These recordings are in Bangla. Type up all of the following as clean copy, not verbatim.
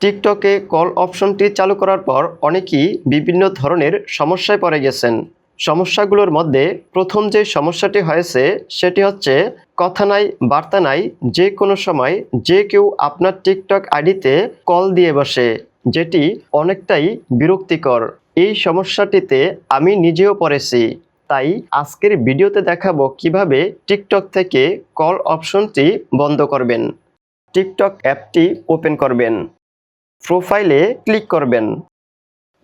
টিকটকে কল অপশনটি চালু করার পর অনেকেই বিভিন্ন ধরনের সমস্যায় পড়ে গেছেন। সমস্যাগুলোর মধ্যে প্রথম যে সমস্যাটি হয়েছে সেটি হচ্ছে কথা নাই বার্তা নাই, যে কোনো সময় যে কেউ আপনার টিকটক আইডিতে কল দিয়ে বসে, যেটি অনেকটাই বিরক্তিকর। এই সমস্যাটিতে আমি নিজেও পড়েছি। তাই আজকের ভিডিওতে দেখাবো কিভাবে টিকটক থেকে কল অপশনটি বন্ধ করবেন। টিকটক অ্যাপটি ওপেন করবেন, প্রোফাইলে ক্লিক করবেন,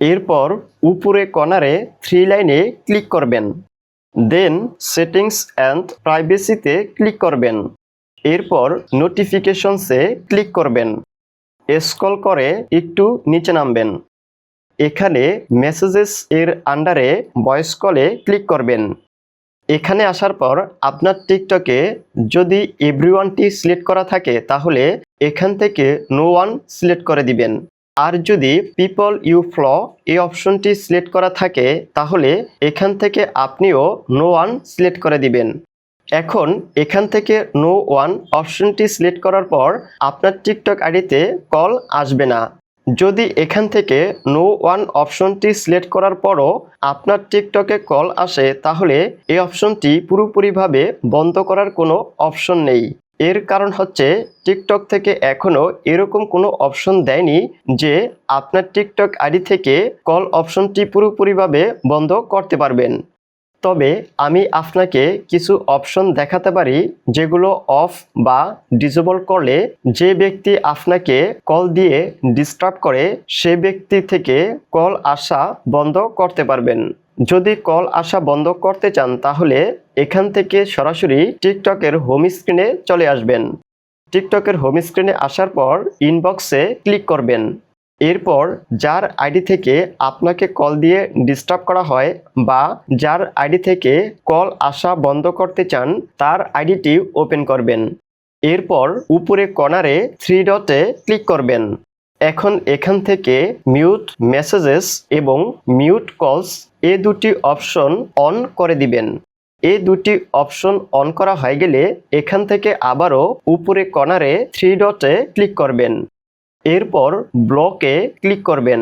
এরপর উপরে কর্নারে 3 লাইনে ক্লিক করবেন, দেন সেটিংস অ্যান্ড প্রাইভেসিতে ক্লিক করবেন, এরপর নোটিফিকেশনসে ক্লিক করবেন, স্ক্রল করে একটু নিচে নামবেন, এখানে মেসেজেস এর আন্ডারে ভয়েস কলে ক্লিক করবেন। এখানে আসার পর আপনার টিকটকে যদি এভরিওয়ানটি সিলেক্ট করা থাকে তাহলে এখান থেকে নো ওয়ান সিলেক্ট করে দিবেন। আর যদি পিপল ইউ ফলো এই অপশনটি সিলেক্ট করা থাকে তাহলে এখান থেকে আপনিও নো ওয়ান সিলেক্ট করে দিবেন। এখন এখান থেকে নো ওয়ান অপশনটি সিলেক্ট করার পর আপনার টিকটক আইডিতে কল আসবে না। যদি এখান থেকে নো ওয়ান অপশনটি সিলেক্ট করার পরও আপনার টিকটকে কল আসে তাহলে এই অপশনটি পুরোপুরিভাবে বন্ধ করার কোনো অপশন নেই। এর কারণ হচ্ছে টিকটক থেকে এখনও এরকম কোনো অপশন দেয়নি যে আপনার টিকটক আইডি থেকে কল অপশনটি পুরোপুরিভাবে বন্ধ করতে পারবেন। তবে আমি আপনাকে কিছু অপশন দেখাতে পারি যেগুলো অফ বা ডিসেবল করলে যে ব্যক্তি আপনাকে কল দিয়ে ডিস্টার্ব করে সে ব্যক্তি থেকে কল আসা বন্ধ করতে পারবেন। যদি কল আসা বন্ধ করতে চান তাহলে এখান থেকে সরাসরি টিকটকের হোম স্ক্রিনে চলে আসবেন। টিকটকের হোম স্ক্রিনে আসার পর ইনবক্সে ক্লিক করবেন। এরপর যার আইডি থেকে আপনাকে কল দিয়ে ডিস্টার্ব করা হয় বা যার আইডি থেকে কল আসা বন্ধ করতে চান তার আইডিটি ওপেন করবেন। এরপর উপরে কর্নারে 3 ডটে ক্লিক করবেন। এখন এখান থেকে মিউট মেসেজেস এবং মিউট কলস এই দুটি অপশন অন করে দিবেন। এই দুটি অপশন অন করা হয়ে গেলে এখান থেকে আবারও উপরে কর্নারে 3 ডটে ক্লিক করবেন। এরপর ব্লকে ক্লিক করবেন।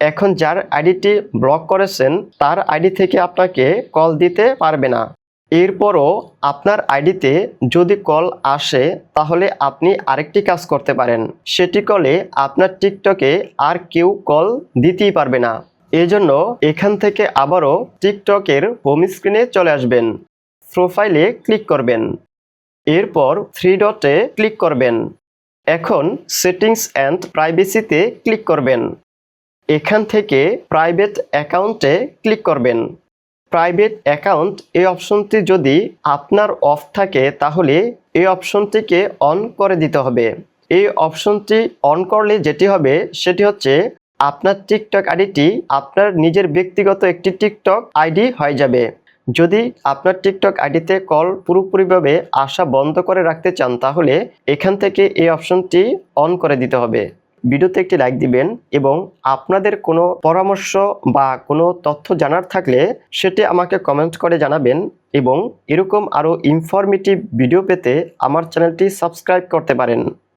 এখন যার আইডিটি ব্লক করেছেন তার আইডি থেকে আপনাকে কল দিতে পারবে না। এরপরও আপনার আইডিতে যদি কল আসে তাহলে আপনি আরেকটি কাজ করতে পারেন, সেটি কলে আপনার টিকটকে আর কেউ কল দিতেই পারবে না। এজন্য এখান থেকে আবারও টিকটকের হোম স্ক্রিনে চলে আসবেন, প্রোফাইলে ক্লিক করবেন, এরপর 3 ডটে ক্লিক করবেন। এখন সেটিংস অ্যান্ড প্রাইভেসিতে ক্লিক করবেন। এখান থেকে প্রাইভেট অ্যাকাউন্টে ক্লিক করবেন। প্রাইভেট অ্যাকাউন্ট এই অপশনটি যদি আপনার অফ থাকে তাহলে এই অপশনটিকে অন করে দিতে হবে। এই অপশনটি অন করলে যেটি হবে সেটি হচ্ছে আপনার টিকটক আইডিটি আপনার নিজের ব্যক্তিগত একটি টিকটক আইডি হয়ে যাবে। যদি আপনার টিকটক আইডিতে কল পুরোপুরিভাবে আসা বন্ধ করে রাখতে চান তাহলে এখান থেকে এই অপশনটি অন করে দিতে হবে। ভিডিওতে একটি লাইক দিবেন এবং আপনাদের কোনো পরামর্শ বা কোনো তথ্য জানার থাকলে সেটি আমাকে কমেন্ট করে জানাবেন এবং এরকম আরও ইনফরমেটিভ ভিডিও পেতে আমার চ্যানেলটি সাবস্ক্রাইব করতে পারেন।